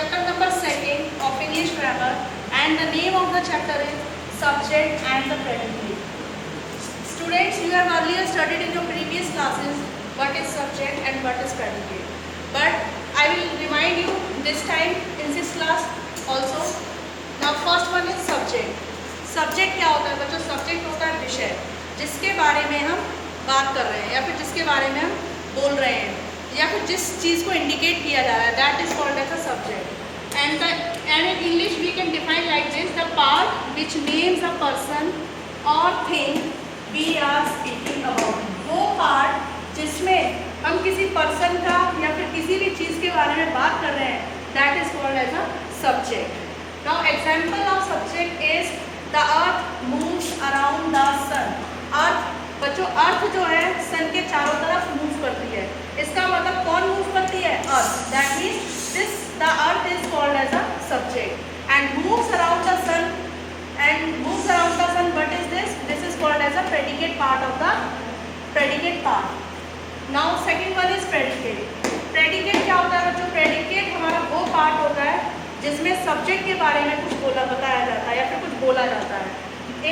chapter number 2 of English grammar, and the name of the chapter is subject and the predicate. Students, you have earlier studied in your previous classes what is subject and what is predicate, but I will remind you this time in this class also. Now first one is subject. Subject क्या होता है बच्चों? Subject होता है विषय, जिसके बारे में हम बात कर रहे हैं या फिर जिसके बारे में हम बोल रहे हैं या फिर जिस चीज़ को इंडिकेट किया जा रहा है, that is called as a subject. And in English we can define like this: the part which names a person और thing we are speaking about. वो पार्ट जिसमें हम किसी पर्सन का या फिर किसी भी चीज़ के बारे में बात कर रहे हैं, that is called as a subject. Now example of subject is the earth moves around the sun. Earth बच्चों, अर्थ जो है सन के चारों तरफ मूव करती है. इसका मतलब कौन मूव करती है? Earth. That means this the earth is called as a subject and moves around the sun. And moves around the sun, what is this? This is called as a predicate part of the predicate part. Now second one is predicate. Predicate क्या होता है बच्चों? Predicate हमारा वो part होता है जिसमें subject के बारे में कुछ बताया जाता है या फिर कुछ बोला जाता है.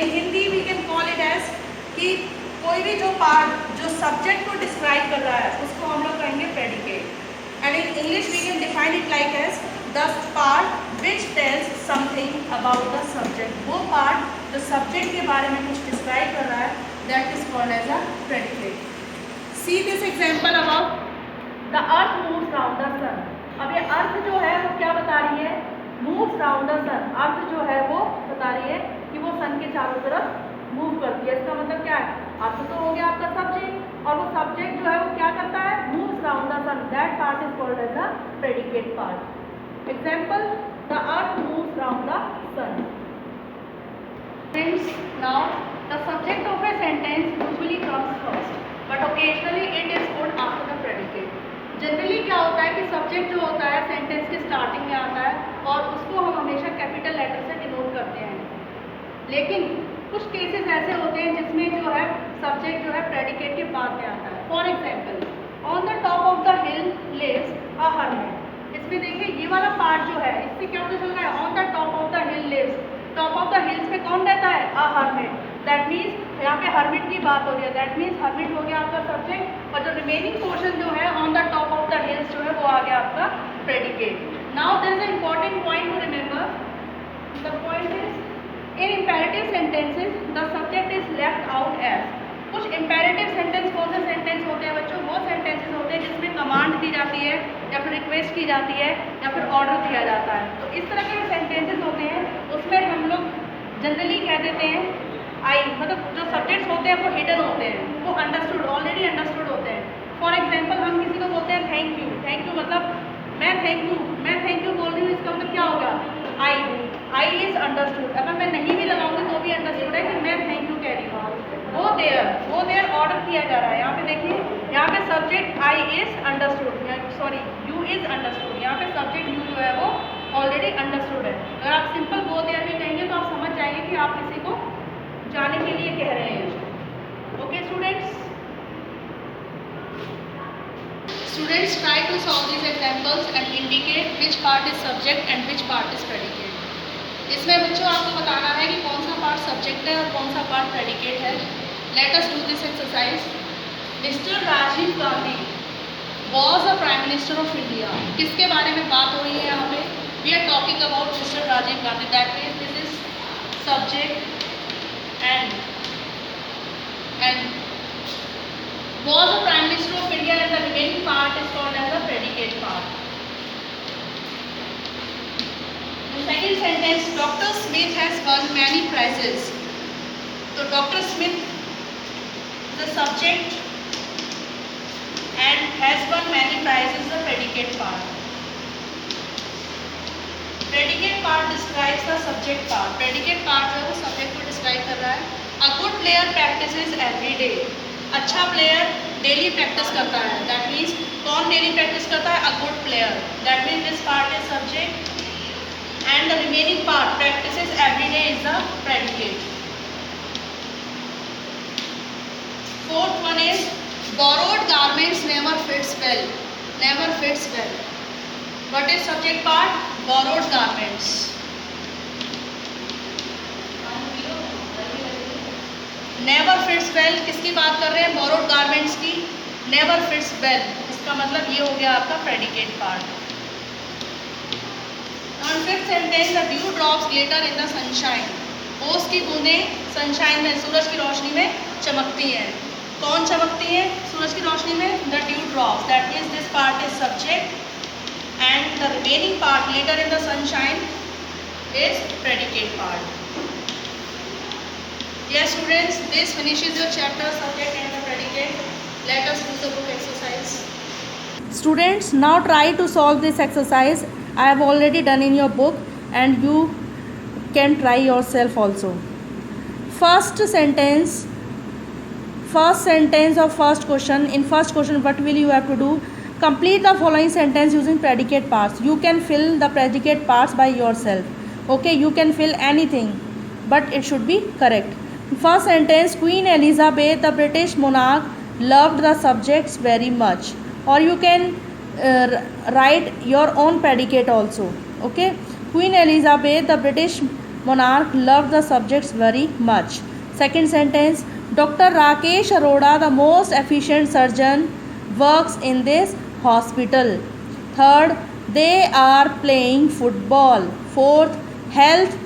In Hindi we can call it as कि कोई भी जो पार्ट जो सब्जेक्ट को डिस्क्राइब कर रहा है उसको हम लोग कहेंगे predicate. And in English we can define it like as the part which tells something about the subject. वो पार्ट जो सब्जेक्ट के बारे में कुछ डिस्क्राइब कर रहा है, that is called as a predicate. See this example about the earth moves round the sun. अब ये अर्थ जो है वो क्या बता रही है? Moves round the sun. अर्थ जो है वो बता रही है कि वो सन के चारों तरफ मूव करती है. इसका मतलब क्या है? अर्थ तो हो गया आपका सब्जेक्ट, और वो सब्जेक्ट जो है वो क्या करता है? Moves round the sun. That part is called as the predicate part. Example: the earth moves round the sun. Friends, now the subject of a sentence usually comes first, but occasionally it is put after the predicate. Generally क्या होता है कि subject जो होता है sentence के starting में आता है और उसको हम हमेशा कैपिटल लेटर से डिनोट करते हैं. लेकिन कुछ केसेस ऐसे होते हैं जिसमें जो है सब्जेक्ट जो है प्रेडिकेट के बाद में आता है. For example, on the top of the hill lives a hermit. इसमें देखिए ये वाला पार्ट जो है इससे क्या पता चल रहा है? On the top of the hill lives. Top of the hills में कौन रहता है? अ हर्मिट. दैट मीन्स यहाँ पे हर्मिट की बात हो रही है. दैट मीन्स हर्मिट हो गया आपका सब्जेक्ट, और जो रिमेनिंग पोर्शन जो है on the top of the hills जो है वो आ गया आपका predicate. Now there is a important point to remember. The point is in imperative sentences the subject is left out as. कुछ इम्पेरेटिव सेंटेंस कौन से सेंटेंस होते हैं बच्चों? वो सेंटेंसेस होते हैं जिसमें कमांड दी जाती है या फिर रिक्वेस्ट की जाती है या फिर ऑर्डर दिया जाता है. तो इस तरह के सेंटेंसेस होते हैं उसमें हम लोग जनरली कह देते हैं आई, मतलब जो सब्जेक्ट्स होते हैं वो हिडन होते हैं, वो अंडरस्टूड ऑलरेडी अंडरस्टूड होते हैं. फॉर एग्जाम्पल, हम किसी को बोलते हैं थैंक यू. थैंक यू मतलब मैं थैंक यू बोल रही हूँ. इसका मतलब क्या होगा? I is understood. अगर मैं नहीं भी लगाऊंगी तो भी अंडरस्टूड है कि मैं थैंक यू कह रही हूँ. वो देयर ऑर्डर किया जा रहा है. यहाँ पे देखिए, यहाँ पे subject I is understood, sorry you is understood. यहाँ पे सब्जेक्ट यू जो है वो ऑलरेडी अंडरस्टूड है. अगर आप सिंपल गो देयर भी कहेंगे तो आप समझ जाएंगे कि आप किसी को जाने के लिए कह रहे हैं. Okay students, try to solve these examples and indicate which part is subject and which part is predicate. इसमें बच्चों आपको बताना है कि कौन सा पार्ट सब्जेक्ट है और कौन सा पार्ट प्रेडिकेट है. Let us do this exercise. Mister Rajiv Gandhi was the prime minister of India. किसके बारे में बात हो रही है यहाँ पे? We are talking about mister Rajiv Gandhi. That means this is subject and was the prime minister of India, and the remaining part is called as the predicate part. The second sentence: Dr. Smith has won many prizes. So Dr. Smith is the subject and has won many prizes, the predicate part. Predicate part describes the subject part. Predicate part जो है वो subject को describe कर रहा है. A good player practices every day. अच्छा player daily practice करता है. दैट मीन्स कौन डेली प्रैक्टिस करता है? A good player. That means this part is subject and the remaining part practices every day is the predicate. Fourth one is borrowed garments never fits well. never fits well. What is subject part? Borrowed garments. Never fits well, किसकी बात कर रहे हैं? Borrowed garments की. Never fits well, इसका मतलब ये हो गया आपका predicate part. On fifth sentence, the dew drops glitter in the sunshine. ओस की बूंदें सनशाइन में, सूरज की रोशनी में चमकती हैं. कौन चमकती है सूरज की रोशनी में? The dew drops. That means this part is subject and the remaining part, glitter in the sunshine, is predicate part. Yes students, this finishes your chapter subject and the predicate. Let us do the book exercise. Students, now try to solve this exercise. I have already done in your book and you can try yourself also. First sentence of first question. In first question, what will you have to do? Complete the following sentence using predicate parts. You can fill the predicate parts by yourself. Okay, you can fill anything, but it should be correct. First sentence, Queen Elizabeth, the British monarch, loved the subjects very much. Or you can write your own predicate also. Okay, Queen Elizabeth, the British monarch, loved the subjects very much. Second sentence, Dr. Rakesh Arora, the most efficient surgeon, works in this hospital. Third, they are playing football. Fourth, health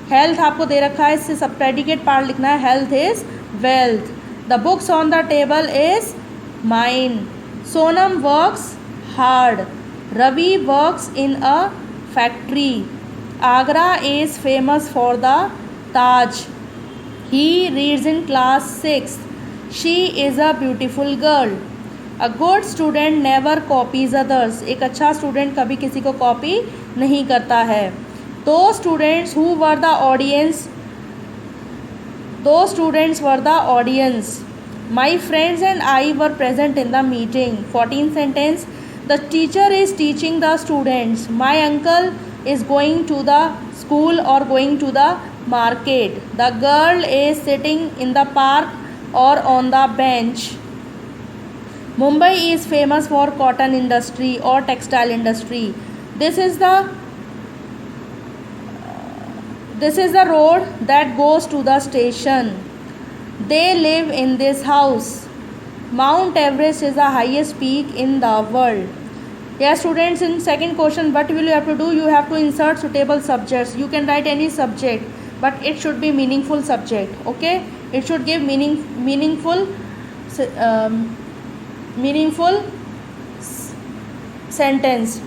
आपको दे रखा है, इससे सब predicate part लिखना है. Health is wealth. The books on the table is mine. Sonam works hard. Ravi works in a factory. Agra is famous for the Taj. He reads in class 6. She is a beautiful girl. A good student never copies others. एक अच्छा student कभी किसी को copy नहीं करता है. Those students were the audience. My friends and I were present in the meeting. 14th sentence, the teacher is teaching the students. My uncle is going to the school or going to the market. The girl is sitting in the park or on the bench. Mumbai is famous for cotton industry or textile industry. This is the road that goes to the station. They live in this house. Mount Everest is the highest peak in the world. Yes students, in second question, what will you have to do? You have to insert suitable subjects. You can write any subject, but it should be meaningful subject. Okay, it should give meaningful sentence.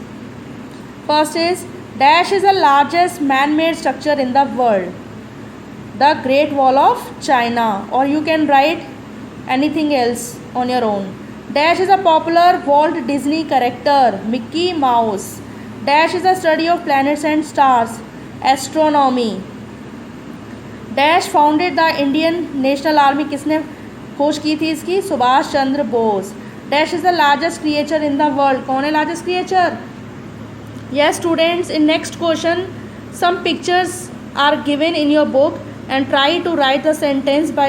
First is, Dash is the largest man-made structure in the world. The Great Wall of China. Or you can write anything else on your own. Dash is a popular Walt Disney character, Mickey Mouse. Dash is the study of planets and stars, astronomy. Dash founded the Indian National Army. किसने खोज की थी इसकी? Subhash Chandra Bose. Dash is the largest creature in the world. कौन है largest creature? Yes students, in next question some pictures are given in your book and try to write the sentence by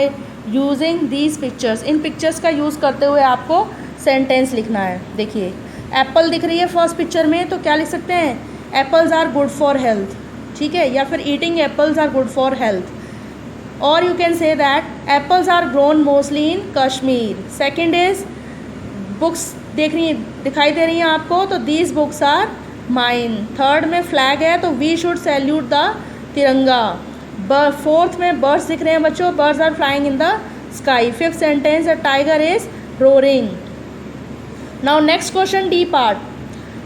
using these pictures. In pictures का use करते हुए आपको sentence लिखना है. देखिए Apple दिख रही है फर्स्ट पिक्चर में, तो क्या लिख सकते हैं? Apples are good for health. ठीक है, या फिर eating apples are good for health. और you can say that apples are grown mostly in Kashmir. Second is, books दिखाई दे रही हैं आपको, तो these books are mine. Third में फ्लैग है, तो we should salute the Tiranga. Fourth में बर्ड्स दिख रहे हैं बच्चों, birds are flying in the sky. Fifth sentence, a tiger is roaring. Now next question, D part.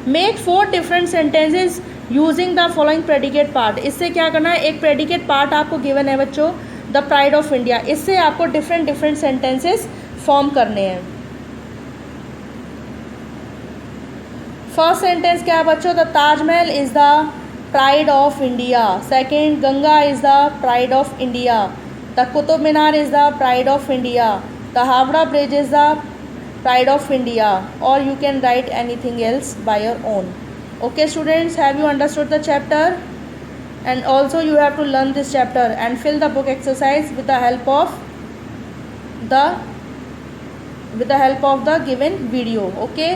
Make 4 different sentences using the following predicate part. इससे क्या करना है, एक प्रेडिकेट पार्ट आपको गिवन है बच्चों, द प्राइड ऑफ इंडिया. इससे आपको डिफरेंट सेंटेंसेस फॉर्म करने हैं. फर्स्ट सेंटेंस क्या है बच्चों, the Taj Mahal is the pride of India. Second, Ganga is the pride of India. The Qutub Minar is the pride of India. The Howrah bridge is the pride of India. और you can write anything else by your own. Okay students, have you understood the chapter? And also you have to learn this chapter and fill the book exercise with the help of the given video. Okay.